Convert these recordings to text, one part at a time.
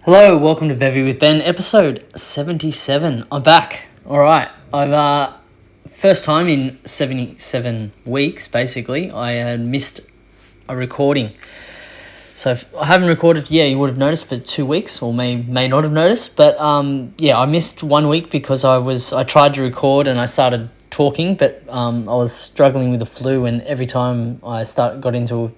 Hello, welcome to Beve with Ben, episode 77. I'm back. All right, I've first time in 77 weeks. Basically, I had missed a recording, so if I haven't recorded. Yeah, you would have noticed for 2 weeks, or may not have noticed. But I missed 1 week because I tried to record and I started talking, but I was struggling with the flu, and every time I got into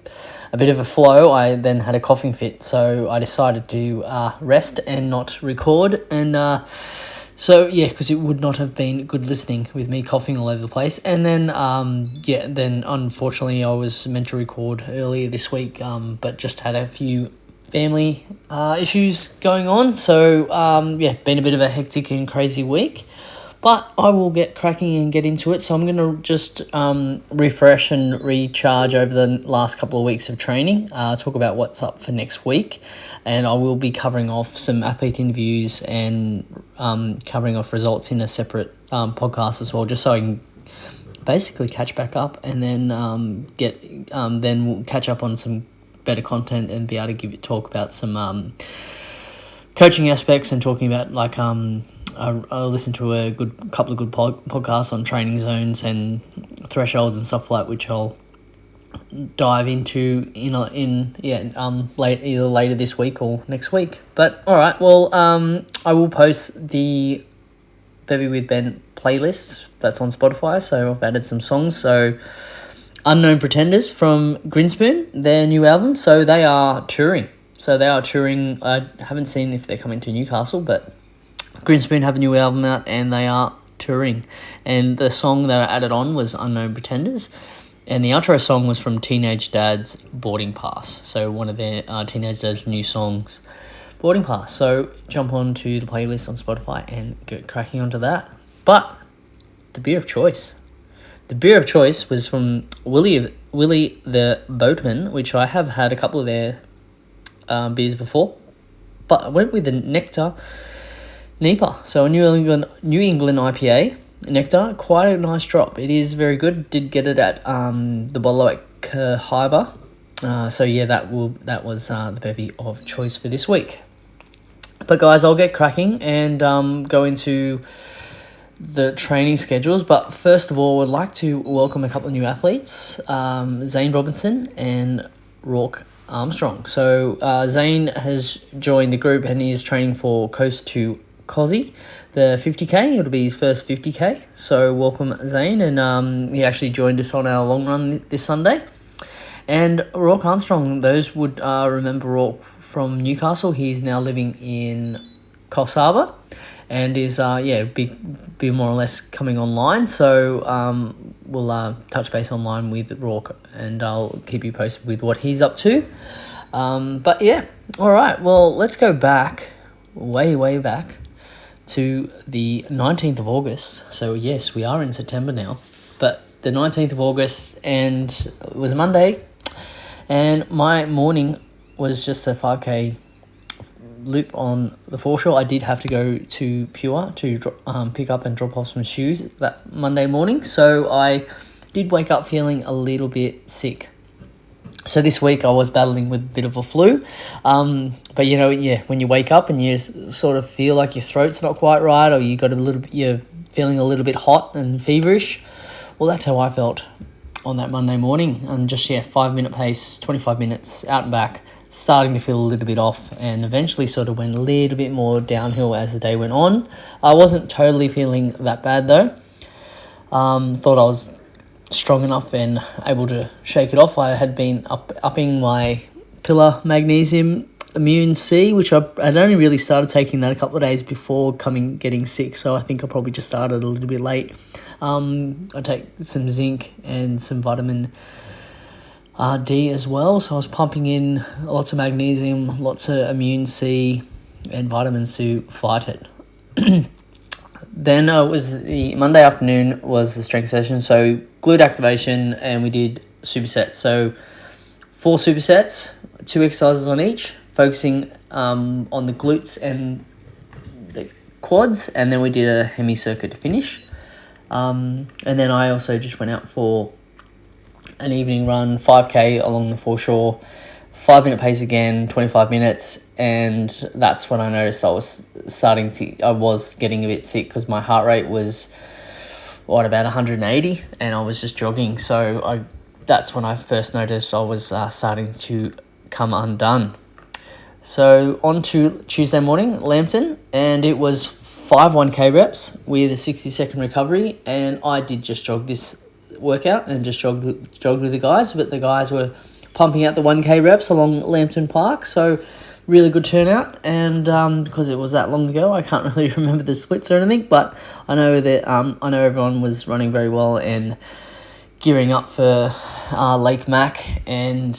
a bit of a flow, I then had a coughing fit, so I decided to rest and not record, and because it would not have been good listening with me coughing all over the place. And then then unfortunately I was meant to record earlier this week, but just had a few family issues going on, so been a bit of a hectic and crazy week. But I will get cracking and get into it. So I'm going to just refresh and recharge over the last couple of weeks of training, talk about what's up for next week. And I will be covering off some athlete interviews and covering off results in a separate podcast as well, just so I can basically catch back up and then then we'll catch up on some better content and be able to talk about some coaching aspects and talking about I listened to a couple of good podcasts on training zones and thresholds and stuff like that, which I'll dive into either later this week or next week. But all right, well, I will post the Beve with Ben playlist that's on Spotify. So I've added some songs. So Unknown Pretenders from Grinspoon, their new album. So they are touring. I haven't seen if they're coming to Newcastle, but Grinspoon have a new album out and they are touring. And the song that I added on was Unknown Pretenders. And the outro song was from Teenage Dad's Boarding Pass. So one of their Teenage Dad's new songs, Boarding Pass. So jump onto the playlist on Spotify and get cracking onto that. But the beer of choice. The beer of choice was from Willie the Boatman, which I have had a couple of their beers before. But I went with the Nectar NEIPA, so a New England IPA, Nectar, quite a nice drop. It is very good. Did get it at the bottle at Cohiba. That was the bevy of choice for this week. But guys, I'll get cracking and go into the training schedules. But first of all, I'd like to welcome a couple of new athletes, Zayne Robertson and Rourke Armstong. So Zayne has joined the group and he is training for Coast to Cozzy, the 50k. It'll be his first 50k. So welcome, Zayne, and he actually joined us on our long run this Sunday. And Rourke Armstong, those would remember Rourke from Newcastle. He's now living in Coffs Harbour, and is be more or less coming online. So we'll touch base online with Rourke, and I'll keep you posted with what he's up to. But yeah, all right. Well, let's go back, way back, to the 19th of August. So yes, we are in September now, but the 19th of August, and it was a Monday, and my morning was just a 5k loop on the foreshore. I did have to go to Pure to pick up and drop off some shoes that Monday morning, so I did wake up feeling a little bit sick. So this week I was battling with a bit of a flu, but when you wake up and you sort of feel like your throat's not quite right, or you're feeling a little bit hot and feverish, well, that's how I felt on that Monday morning. And just 5-minute pace, 25 minutes out and back, starting to feel a little bit off, and eventually sort of went a little bit more downhill as the day went on. I wasn't totally feeling that bad though. Thought I was strong enough and able to shake it off. I had been upping my Pillar Magnesium Immune C, which I'd only really started taking that a couple of days before getting sick, so I think I probably just started a little bit late. I take some zinc and some vitamin D as well, so I was pumping in lots of magnesium, lots of Immune C and vitamins to fight it. Then it was the Monday afternoon was the strength session, so glute activation, and we did supersets. So 4 supersets, 2 exercises on each, focusing on the glutes and the quads, and then we did a hemi-circuit to finish. And then I also just went out for an evening run, 5k along the foreshore, 5-minute pace again, 25 minutes, and that's when I noticed I was getting a bit sick because my heart rate was about 180, and I was just jogging. So that's when I first noticed I was starting to come undone. So on to Tuesday morning, Lambton, and it was 5 1K reps with a 60-second recovery, and I did just jog this workout and just jogged with the guys, but the guys were pumping out the 1K reps along Lambton Park, so really good turnout. And because it was that long ago, I can't really remember the splits or anything, but I know that I know everyone was running very well and gearing up for Lake Mac and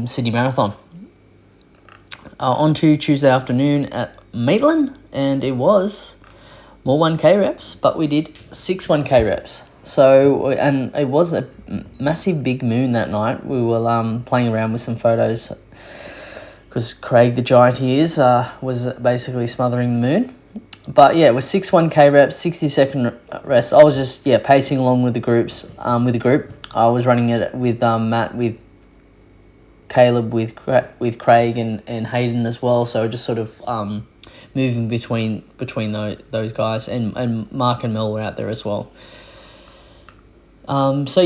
Sydney Marathon. On to Tuesday afternoon at Maitland, and it was more 1K reps, but we did 6 1K reps. So, and it was a massive big moon that night. We were playing around with some photos because Craig, the giant he is, was basically smothering the moon. But yeah, it was 6 1K reps, 60-second rest. I was just pacing along with the group. I was running it with Matt, with Caleb, with Craig and Hayden as well. So just sort of moving between those guys, and Mark and Mel were out there as well. So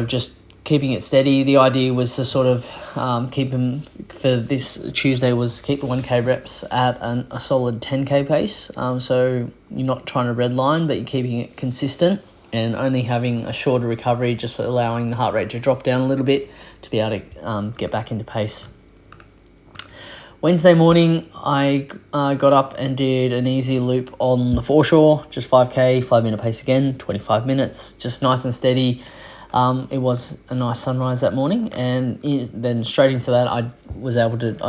just keeping it steady. The idea was to sort of keep him for this Tuesday was keep the 1K reps at a solid 10K pace. So you're not trying to red line, but you're keeping it consistent and only having a shorter recovery, just allowing the heart rate to drop down a little bit to be able to get back into pace. Wednesday morning, I got up and did an easy loop on the foreshore, just 5K, 5-minute pace again, 25 minutes, just nice and steady. It was a nice sunrise that morning, and then straight into that, I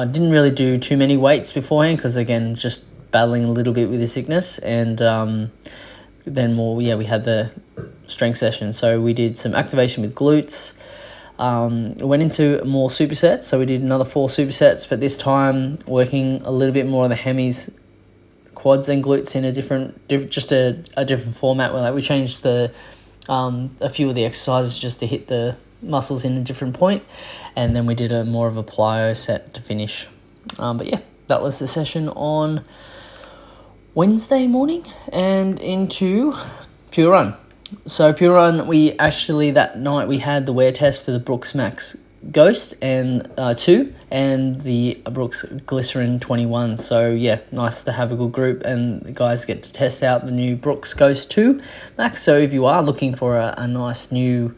didn't really do too many weights beforehand because, again, just battling a little bit with the sickness, and then we had the strength session. So we did some activation with glutes. Went into more supersets, so we did another 4 supersets, but this time working a little bit more on the hemis, quads and glutes in a different format. Where we changed a few of the exercises just to hit the muscles in a different point, and then we did more of a plyo set to finish. But yeah, that was the session on Wednesday morning, and into Pure Run. So Pure Run, that night we had the wear test for the Brooks Max Ghost and 2 and the Brooks Glycerin 21. So yeah, nice to have a good group, and the guys get to test out the new Brooks Ghost 2 Max. So if you are looking for a nice new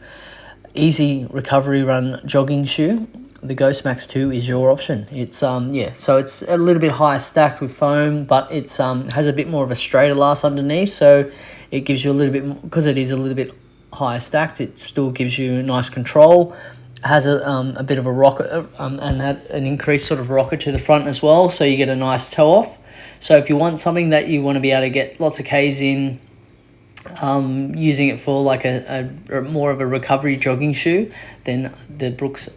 easy recovery run jogging shoe, the Ghost Max 2 is your option. It's so it's a little bit higher stacked with foam, but it's has a bit more of a straighter last underneath, so it gives you a little bit more, because it is a little bit higher stacked, it still gives you nice control. It has a bit of a rocket and an increased sort of rocket to the front as well, so you get a nice toe off. So if you want something that you want to be able to get lots of Ks in, using it for like a more of a recovery jogging shoe, then the Brooks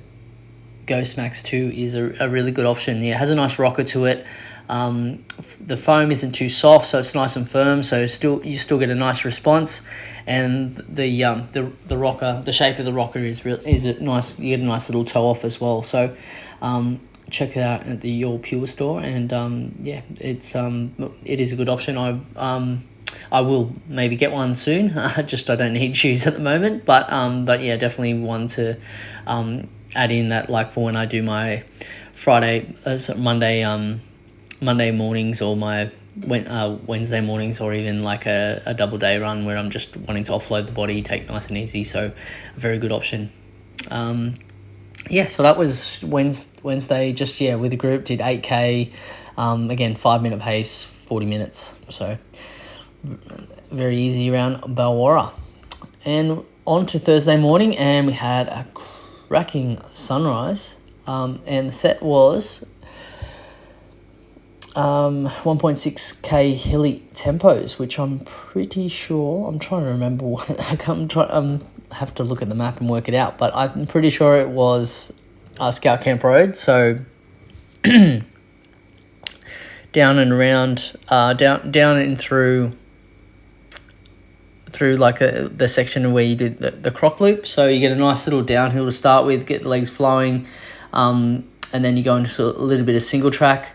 Ghost Max 2 is a really good option. Yeah, it has a nice rocker to it. The foam isn't too soft, so it's nice and firm, so you still get a nice response. And the rocker, the shape of the rocker is nice. You get a nice little toe off as well. So check it out at the Your Pure store, and it is a good option. I will maybe get one soon. I don't need shoes at the moment, but yeah, definitely one to add in that, like for when I do my Monday mornings, or my Wednesday mornings, or even like a double day run where I'm just wanting to offload the body, take nice and easy. So a very good option. So that was Wednesday, just with the group, did 8K, again 5-minute pace, 40 minutes, so very easy around Balwara. And on to Thursday morning, and we had a cracking sunrise, and the set was 1.6k hilly tempos, which I'm pretty sure, I'm trying to remember what I have to look at the map and work it out, but I'm pretty sure it was Scout Camp Road, so down and around, down and through like the section where you did the croc loop. So you get a nice little downhill to start with, get the legs flowing, and and then you go into a little bit of single track,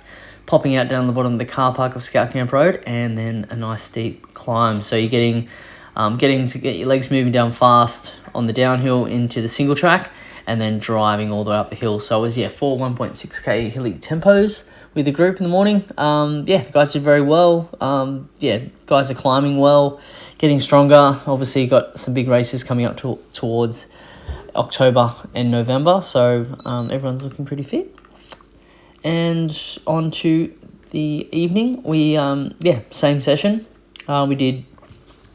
popping out down the bottom of the car park of Scout Camp Road, and then a nice steep climb. So you're getting to get your legs moving down fast on the downhill into the single track, and then driving all the way up the hill. So it was 4 1.6k hilly tempos with the group in the morning. The guys did very well. Guys are climbing well, getting stronger. Obviously got some big races coming up towards October and November, so everyone's looking pretty fit. And on to the evening, we same session. We did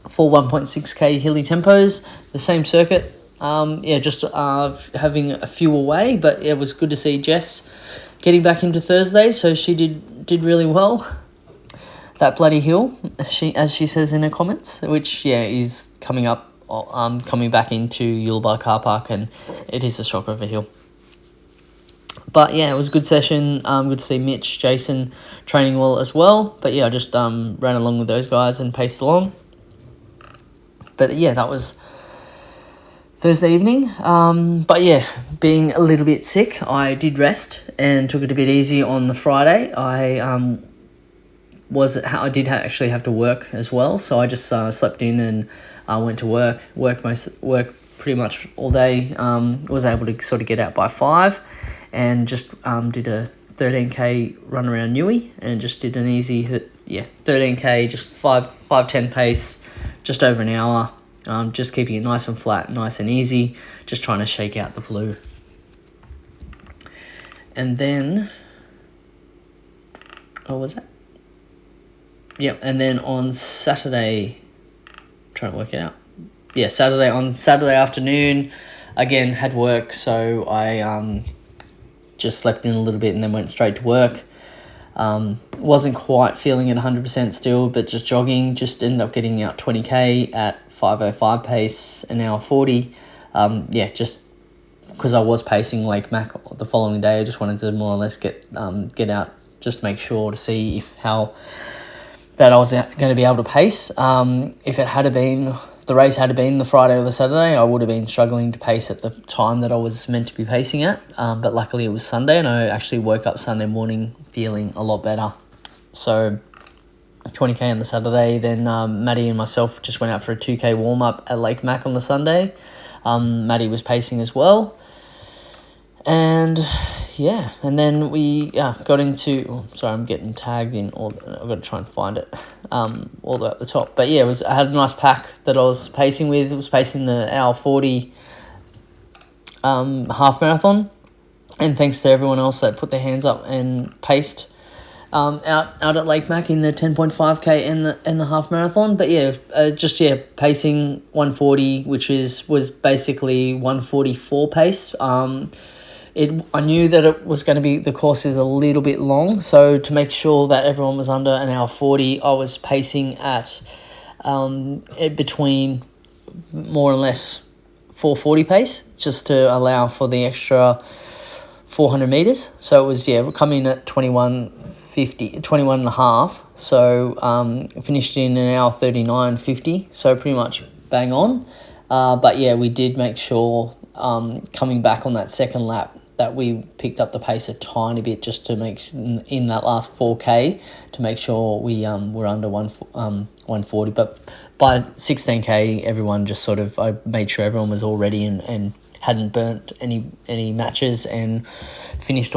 4 1.6k hilly tempos, the same circuit. Just having a few away, but it was good to see Jess getting back into Thursday, so she did really well. That bloody hill, as she says in her comments, which is coming back into Yulbar car park, and it is a shocker of a hill. But it was a good session. Good to see Mitch, Jason training well as well. But I just ran along with those guys and paced along. But that was Thursday evening. Being a little bit sick, I did rest and took it a bit easy on the Friday. I did actually have to work as well, so I just slept in and went to work pretty much all day. Was able to sort of get out by 5, and just did a 13k run around Newey, and just did an easy 13k, just 5:10 pace, just over an hour. Just keeping it nice and flat, nice and easy, just trying to shake out the flu. And then, what was that? Yep, and then on Saturday, trying to work it out. Saturday afternoon, again, had work, so I just slept in a little bit and then went straight to work. Wasn't quite feeling it 100% still, but just jogging, just ended up getting out 20k at 5:05 pace, an hour 40. Just because I was pacing Lake Mac the following day, I just wanted to more or less get out, just to make sure to see how that I was going to be able to pace. If the race had been the Friday or the Saturday, I would have been struggling to pace at the time that I was meant to be pacing at. But luckily it was Sunday, and I actually woke up Sunday morning feeling a lot better. So 20k on the Saturday, then Maddie and myself just went out for a 2k warm-up at Lake Mac on the Sunday. Maddie was pacing as well. And then we got into... I'm getting tagged in. I've got to try and find it all the way at the top. But I had a nice pack that I was pacing with. It was pacing the hour 40 half marathon. And thanks to everyone else that put their hands up and paced out at Lake Mac in the 10.5k and the half marathon. But pacing 140, which was basically 144 pace. I knew that it was going to be, the course is a little bit long, so to make sure that everyone was under an hour 40, I was pacing at between more or less 440 pace, just to allow for the extra 400 meters. So it was coming at 21 and a half. So finished in an hour 39:50. So pretty much bang on. We did make sure coming back on that second lap that we picked up the pace a tiny bit, just to make in that last 4k to make sure we were under 140. But by 16k, everyone just I made sure everyone was all ready and hadn't burnt any matches and finished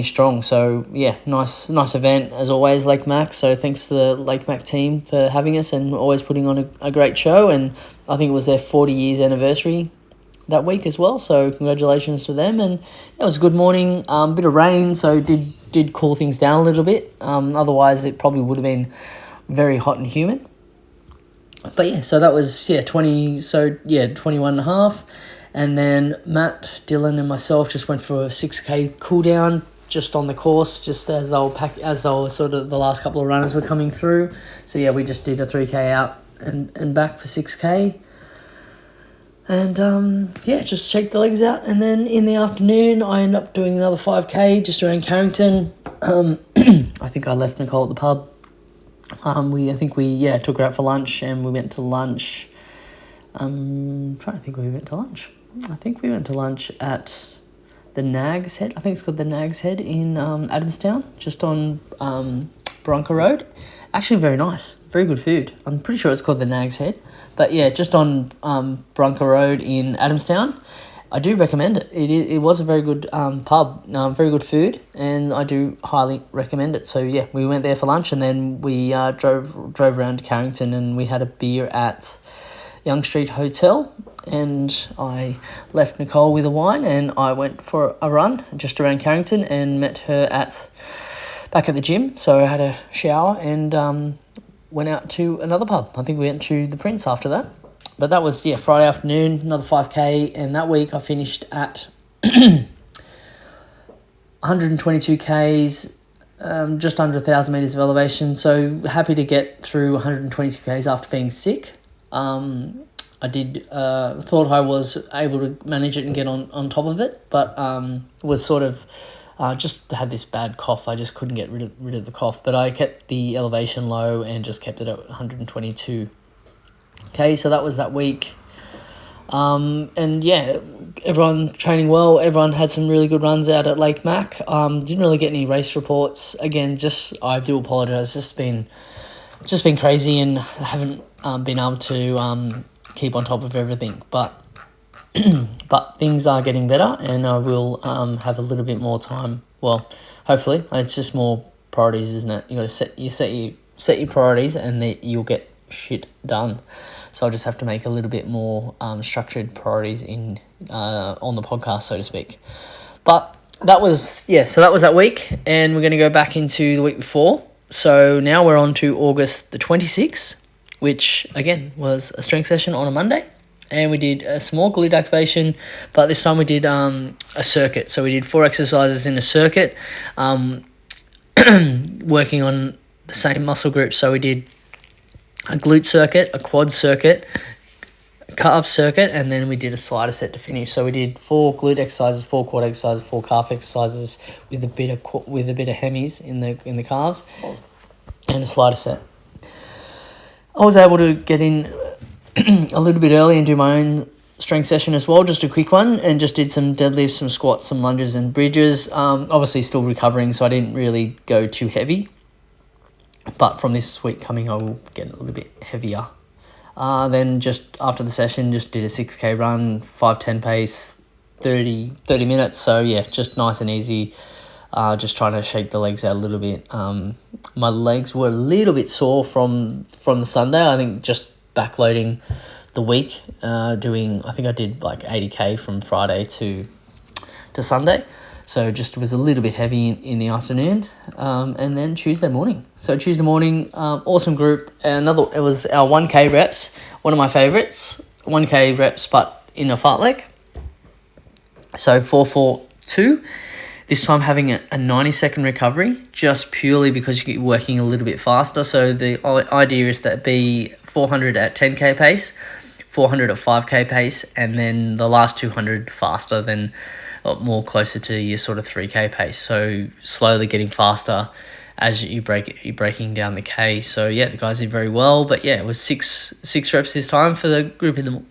strong. So nice event as always, Lake Mac. So thanks to the Lake Mac team for having us and always putting on a great show. And I think it was their 40 years anniversary that week as well, so congratulations to them. And it was a good morning, bit of rain, so did cool things down a little bit. Otherwise it probably would have been very hot and humid. But so that was 21 and a half. And then Matt, Dylan and myself just went for a 6k cool down just on the course, just as they were sort of the last couple of runners were coming through. So we just did a 3k out and back for 6k. And just shake the legs out. And then in the afternoon, I ended up doing another 5k just around Carrington. I think I left Nicole at the pub. We took her out for lunch, and we went to lunch. I'm trying to think where we went to lunch. I think we went to lunch at the Nag's Head. I think it's called the Nag's Head in Adamstown, just on Bronca Road. Actually, very nice. Very good food. I'm pretty sure it's called the Nag's Head. But yeah, just on Bronca Road in Adamstown. I do recommend it. It was a very good pub, very good food, and I do highly recommend it. So yeah, we went there for lunch, and then we drove around to Carrington, and we had a beer at Young Street Hotel, and I left Nicole with a wine, and I went for a run just around Carrington and met her back at the gym. So I had a shower and went out to another pub. I think we went to the Prince after that. But that was, Friday afternoon, another 5K, and that week I finished at 122 Ks, just under 1,000 metres of elevation. So happy to get through 122 Ks after being sick. I did thought I was able to manage it and get on top of it, but was sort of just had this bad cough. I just couldn't get rid of the cough, but I kept the elevation low and just kept it at 122. Okay, so that was that week. And yeah, everyone training well. Everyone had some really good runs out at Lake Mac. Didn't really get any race reports. Again, I do apologise. Just been crazy, and haven't been able to keep on top of everything. But things are getting better, and I will have a little bit more time. Well, hopefully, it's just more priorities, isn't it? You got to set your priorities, and then you'll get shit done. So I'll just have to make a little bit more structured priorities in on the podcast, so to speak. But that was that week, and we're going to go back into the week before. So now we're on to August the 26th, which again was a strength session on a Monday, and we did a small glute activation, but this time we did a circuit. So we did 4 exercises in a circuit, working on the same muscle groups. So we did a glute circuit, a quad circuit, a calf circuit, and then we did a slider set to finish. So we did 4 glute exercises, 4 quad exercises, 4 calf exercises with a bit of hemis in the calves, and a slider set. I was able to get in a little bit early and do my own strength session as well, just a quick one, and just did some deadlifts, some squats, some lunges and bridges. Obviously still recovering, so I didn't really go too heavy. But from this week coming, I will get a little bit heavier. Then just after the session, just did a 6K run, 5:10 pace, 30 minutes. So yeah, just nice and easy. Just trying to shake the legs out a little bit. My legs were a little bit sore from the Sunday. I think just backloading the week, I think I did like 80K from Friday to Sunday. So just was a little bit heavy in the afternoon, and then Tuesday morning. So Tuesday morning, awesome group. It was our 1K reps, one of my favourites, 1K reps, but in a fartlek. So 4-4-2. This time having a 90-second recovery, just purely because you're working a little bit faster. So the idea is that be 400 at 10K pace, 400 at 5K pace, and then the last 200 faster than, more closer to your sort of 3K pace. So slowly getting faster as you're breaking down the K. So yeah, the guys did very well. But yeah, it was six reps this time for the group in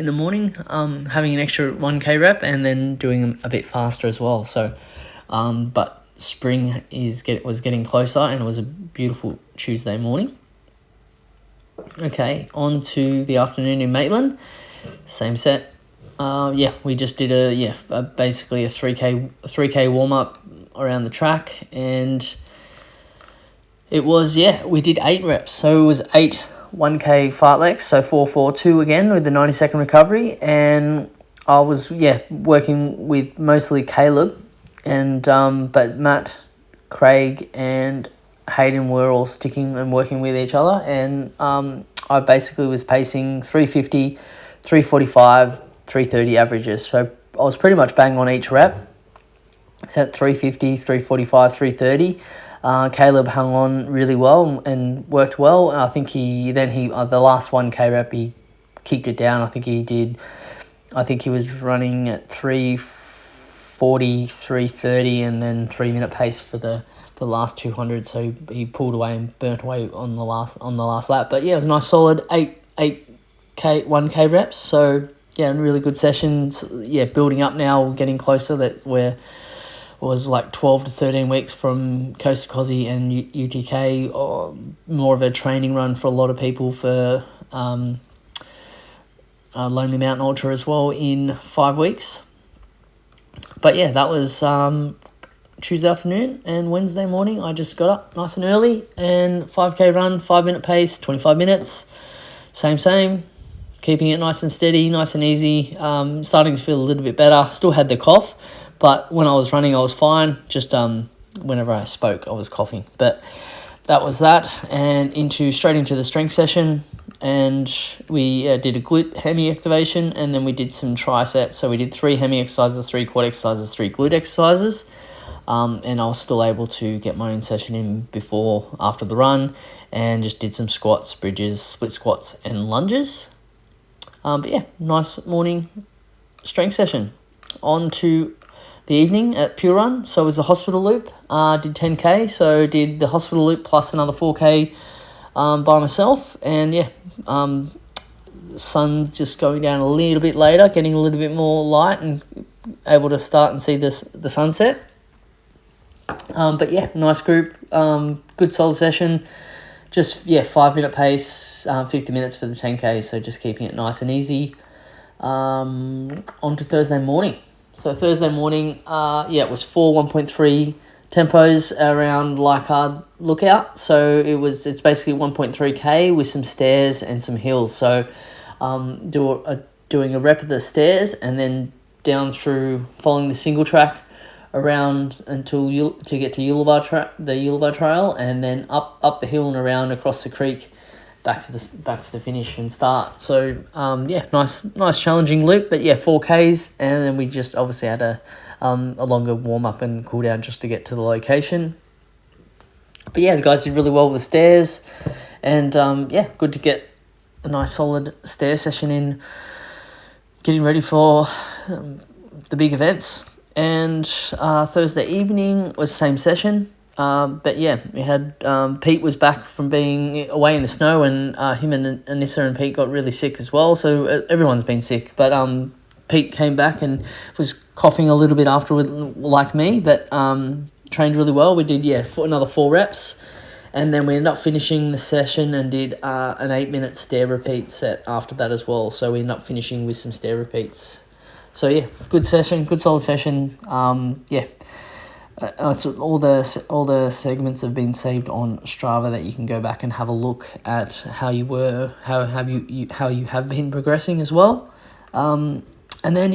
the morning, having an extra 1K rep and then doing them a bit faster as well. So, but spring was getting closer, and it was a beautiful Tuesday morning. Okay, on to the afternoon in Maitland. Same set. We just did basically a 3K warm up around the track, and it was, we did 8 reps. So it was 8 1K fartleks, so 4-4-2 again with the 90-second recovery, and I was, working with mostly Caleb, and but Matt, Craig, and Hayden were all sticking and working with each other, and I basically was pacing 350, 345, 330 averages. So I was pretty much bang on each rep at 350, 345, 330. Caleb hung on really well and worked well. I think the last 1K rep, he kicked it down. I think he was running at 340, 330, and then 3-minute pace for the last 200. So he pulled away and burnt away on the last lap. But yeah, it was a nice solid 8K 1K reps. So really good sessions. Yeah, building up now, getting closer. That we're was like 12 to 13 weeks from Coast to Cozzy and UTK, or more of a training run for a lot of people for Lonely Mountain Ultra as well in 5 weeks. But yeah, that was Tuesday afternoon, and Wednesday morning I just got up nice and early and 5k run, 5-minute pace, 25 minutes, same, keeping it nice and steady, nice and easy. Starting to feel a little bit better. Still had the cough, but when I was running I was fine. Just whenever I spoke I was coughing. But that was that, and straight into the strength session, and we did a glute hemi activation, and then we did some trisets. So we did 3 hemi exercises, 3 quad exercises, 3 glute exercises. And I was still able to get my own session in after the run, and just did some squats, bridges, split squats, and lunges. But yeah, nice morning strength session. On to the evening at Pure Run. So it was a hospital loop. Did 10k, so did the hospital loop plus another 4k by myself. And yeah, sun just going down a little bit later, getting a little bit more light, and able to start and see the sunset. But yeah, nice group, good solid session. Just 5-minute pace, 50 minutes for the 10k. So just keeping it nice and easy. On to Thursday morning. So Thursday morning, it was 4 1.3 tempos around Leichhardt Lookout. So it's basically 1.3k with some stairs and some hills. So doing a rep of the stairs, and then down through following the single track around until to get to the Ulava Trail, and then up the hill and around across the creek back to the finish and start. So nice challenging loop, but 4Ks, and then we just obviously had a longer warm up and cool down just to get to the location. But the guys did really well with the stairs, and good to get a nice solid stair session in, getting ready for the big events. And Thursday evening was same session. We had Pete was back from being away in the snow, and him and Anissa and Pete got really sick as well. So everyone's been sick, but Pete came back and was coughing a little bit afterward, like me, but trained really well. We did another 4 reps, and then we ended up finishing the session and did an 8-minute stair repeat set after that as well. So we ended up finishing with some stair repeats. So good session, good solid session. It's all the segments have been saved on Strava, that you can go back and have a look at how you have been progressing as well. And then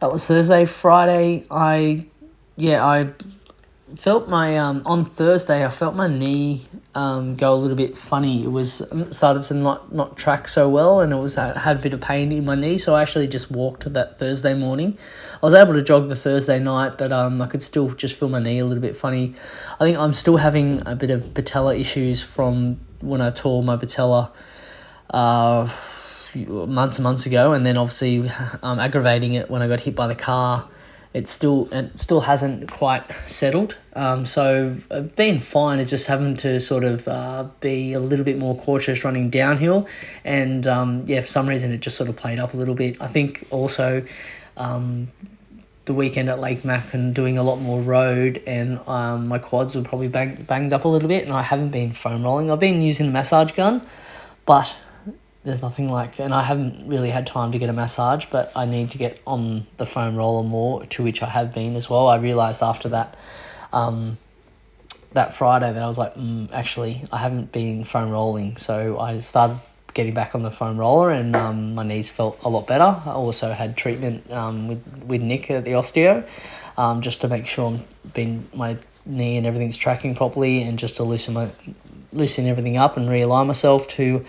that was Thursday. Friday, I felt my on Thursday I felt my knee go a little bit funny. It was started to not track so well, and I had a bit of pain in my knee, so I actually just walked that Thursday morning. I was able to jog the Thursday night, but I could still just feel my knee a little bit funny. I think I'm still having a bit of patella issues from when I tore my patella months ago, and then obviously aggravating it when I got hit by the car. It still hasn't quite settled. So I've been fine. It's just having to sort of be a little bit more cautious running downhill. And for some reason it just sort of played up a little bit. I think also the weekend at Lake Mac and doing a lot more road, and my quads were probably banged up a little bit, and I haven't been foam rolling. I've been using a massage gun, but there's nothing like, and I haven't really had time to get a massage, but I need to get on the foam roller more, to which I have been as well. I realised after that Friday that I was like, actually, I haven't been foam rolling. So I started getting back on the foam roller, and my knees felt a lot better. I also had treatment with Nick at the osteo, just to make sure my knee and everything's tracking properly, and just to loosen everything up and realign myself to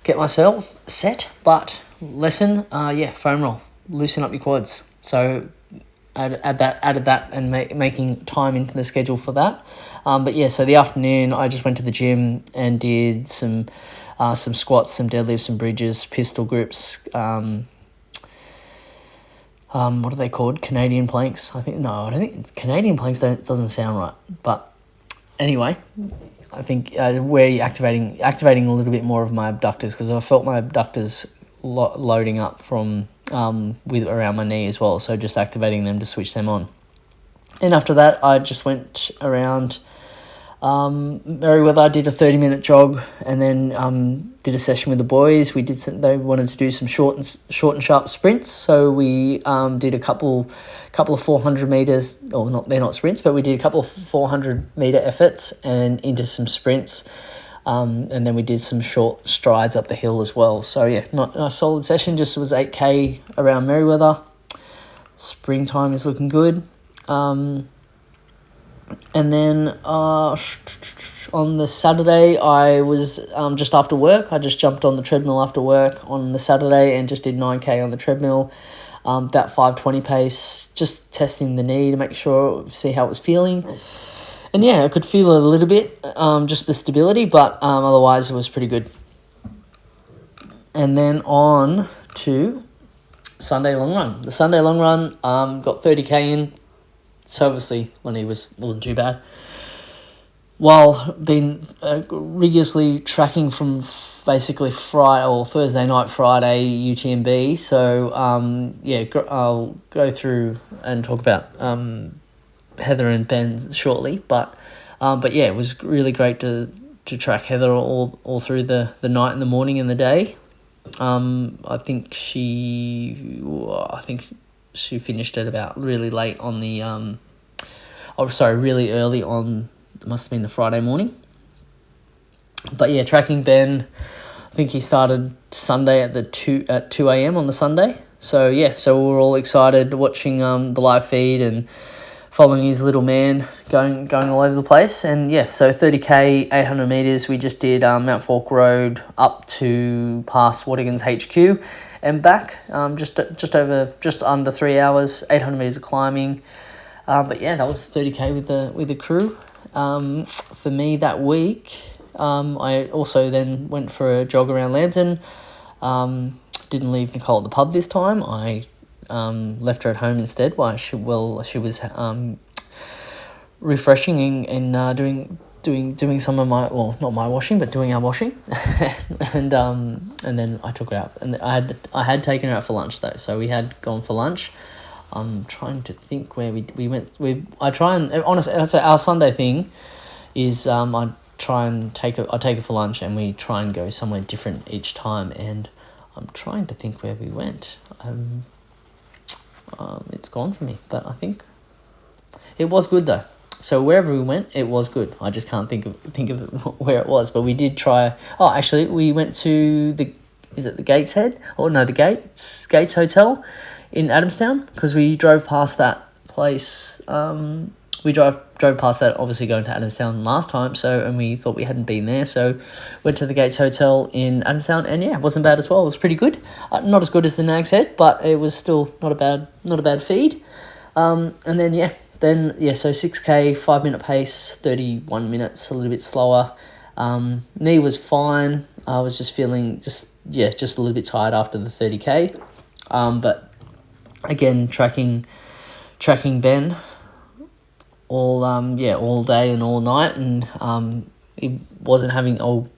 get myself set. But lesson, foam roll, loosen up your quads. So added that and making time into the schedule for that. So the afternoon I just went to the gym and did some squats, some deadlifts, some bridges, pistol grips. What are they called? Canadian planks? I don't think Canadian planks doesn't sound right. But anyway, I think we're activating a little bit more of my abductors, because I felt my abductors loading up from with around my knee as well. So just activating them to switch them on. And after that, I just went around Merriweather. I did a 30-minute jog, and then did a session with the boys. They wanted to do some short and sharp sprints, so we did a couple of 400 meters, or not, they're not sprints, but we did a couple of 400-meter efforts and into some sprints, and then we did some short strides up the hill as well. So yeah, not a solid session. Just was 8K around Merriweather. Springtime is looking good. And then on the Saturday, I was just after work. I just jumped on the treadmill after work on the Saturday and just did 9K on the treadmill, about 5:20 pace, just testing the knee to make sure, see how it was feeling. And yeah, I could feel it a little bit, just the stability, but otherwise it was pretty good. And then on to Sunday long run. The Sunday long run got 30K in. So obviously, when he wasn't too bad. While been rigorously tracking from basically Thursday night, Friday, UTMB. So I'll go through and talk about Heather and Benn shortly. But yeah, it was really great to track Heather all through the night and the morning and the day. I think she finished at about really late on the really early on, it must have been the Friday morning. But yeah, tracking Benn, I think he started Sunday at 2 a.m. on the Sunday. So yeah, so we were all excited watching the live feed and following his little man going all over the place. And yeah, so 30K, 800 meters, we just did Mount Fork Road up to past Waddington's HQ and back, just under 3 hours, 800 meters of climbing. But yeah, that was 30K with the crew. For me that week, I also then went for a jog around Lambton. Didn't leave Nicole at the pub this time. I left her at home instead while she was refreshing and doing some of my, well, not my washing, but doing our washing. and then I took her out, and I had taken her out for lunch though, so we had gone for lunch. I'm trying to think where we went. Honestly, I'd say our Sunday thing is I take her for lunch, and we try and go somewhere different each time. And I'm trying to think where we went. It's gone from me, but I think it was good though. So wherever we went, it was good. I just can't think of it where it was, but we did try. Oh, actually, we went to the Gateshead? Oh no, the Gates Hotel in Adamstown, because we drove past that place. We drove past that, obviously going to Adamstown last time, and we thought we hadn't been there, so went to the Gates Hotel in Adamstown, and yeah, it wasn't bad as well. It was pretty good. Not as good as the Nag's Head, but it was still not a bad feed. And then so 6K, 5-minute pace, 31 minutes, a little bit slower. Knee was fine. I was just feeling just a little bit tired after the 30K. But again, tracking Benn all day and all night, and he wasn't having. I'm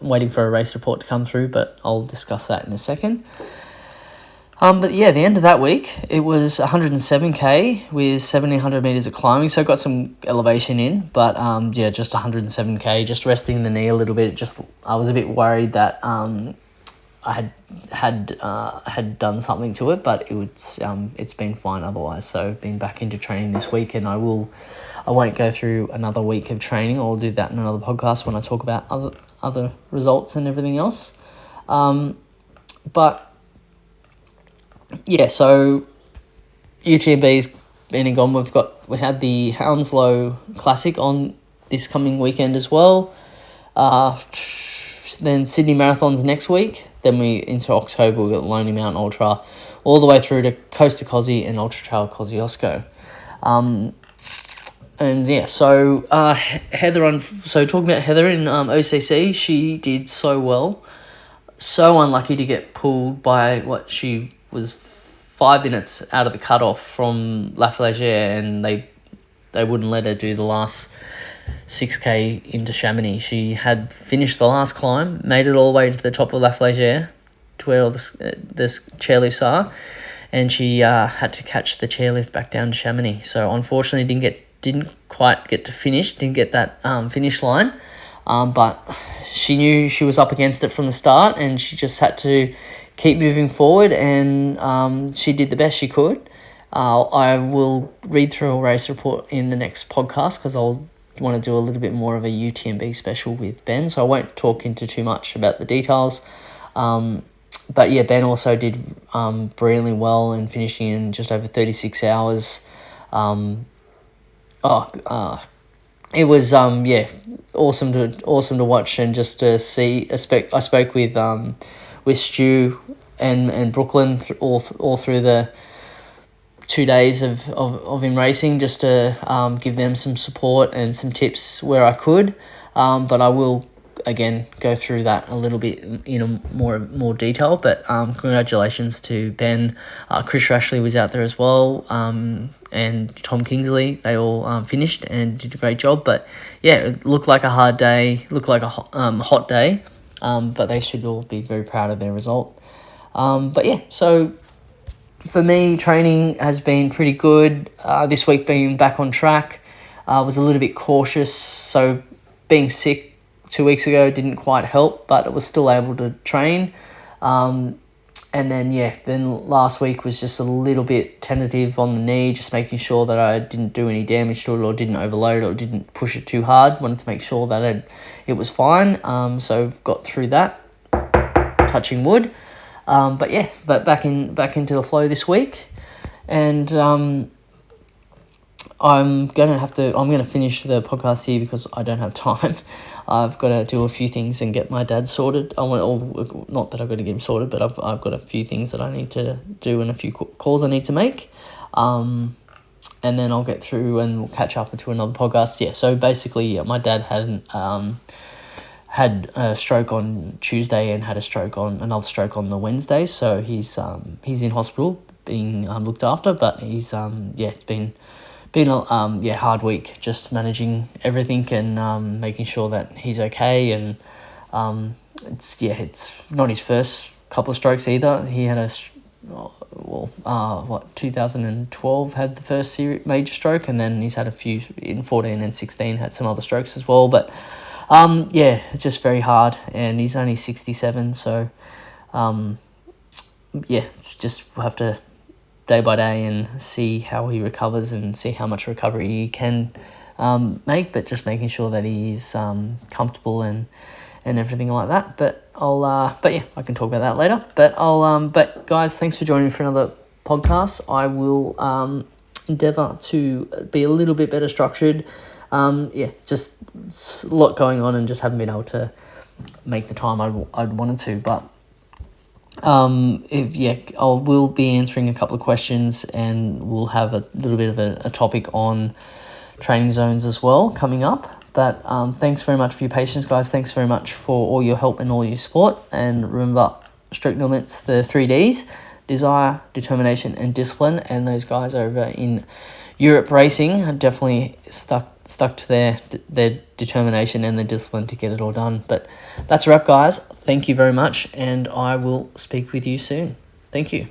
waiting for a race report to come through, but I'll discuss that in a second. But yeah, the end of that week, it was 107K with 1,700 meters of climbing, so I got some elevation in, but just 107K, just resting the knee a little bit. I was a bit worried that I had done something to it, but it's been fine otherwise. So been back into training this week, and I won't go through another week of training. I'll do that in another podcast when I talk about other results and everything else. But yeah, so UTMB's been and gone. We had the Hounslow Classic on this coming weekend as well. Then Sydney Marathon's next week. Then into October, we've got Lonely Mountain Ultra, all the way through to Coast to Cozzy and Ultra Trail Kosciuszko. So talking about Heather in OCC, she did so well. So unlucky to get pulled by what she was 5 minutes out of the cutoff from La Flégère, and they wouldn't let her do the last 6K into Chamonix. She had finished the last climb, made it all the way to the top of La Flégère, to where all this chairlifts are, and she had to catch the chairlift back down to Chamonix. So unfortunately, didn't quite get to finish, didn't get that finish line, but she knew she was up against it from the start, and she just had to keep moving forward, and she did the best she could. I will read through a race report in the next podcast because I'll want to do a little bit more of a UTMB special with Benn, so I won't talk into too much about the details. But yeah, Benn also did brilliantly well and finishing in just over 36 hours. It was awesome to watch, and just to see. I spoke with Stu and Brooklyn all through the 2 days of him racing, just to give them some support and some tips where I could. But I will again go through that a little bit in a more detail. But congratulations to Benn. Chris Rashley was out there as well, and Tom Kingsley. They all finished and did a great job. But yeah, it looked like a hard day, looked like a hot day, but they should all be very proud of their result. But yeah, so for me, training has been pretty good. This week being back on track, was a little bit cautious. So being sick 2 weeks ago didn't quite help, but I was still able to train. And then last week was just a little bit tentative on the knee, just making sure that I didn't do any damage to it or didn't overload it or didn't push it too hard. Wanted to make sure that it was fine. So I've got through that, touching wood. But back into the flow this week, and I'm gonna finish the podcast here because I don't have time. I've got to do a few things and get my dad sorted. Not that I've got to get him sorted, but I've got a few things that I need to do and a few calls I need to make. And then I'll get through and we'll catch up into another podcast. Yeah, so basically, my dad had a stroke on Tuesday and had another stroke on the Wednesday. So he's in hospital being looked after, but he's it's been a hard week, just managing everything and making sure that he's okay. And it's not his first couple of strokes either. He had 2012 had the first major stroke, and then he's had a few in 14 and 16, had some other strokes as well. But it's just very hard, and he's only 67, so just we'll have to day by day and see how he recovers and see how much recovery he can make, but just making sure that he's comfortable and everything like that. But I can talk about that later. But guys, thanks for joining me for another podcast. I will endeavour to be a little bit better structured. Just a lot going on and just haven't been able to make the time I'd wanted to, but I will be answering a couple of questions, and we'll have a little bit of a topic on training zones as well coming up. But thanks very much for your patience, guys. Thanks very much for all your help and all your support. And remember, strict limits, the 3Ds: desire, determination, and discipline. And those guys over in Europe racing are definitely stuck to their determination and the discipline to get it all done. But that's a wrap, guys. Thank you very much, and I will speak with you soon. Thank you.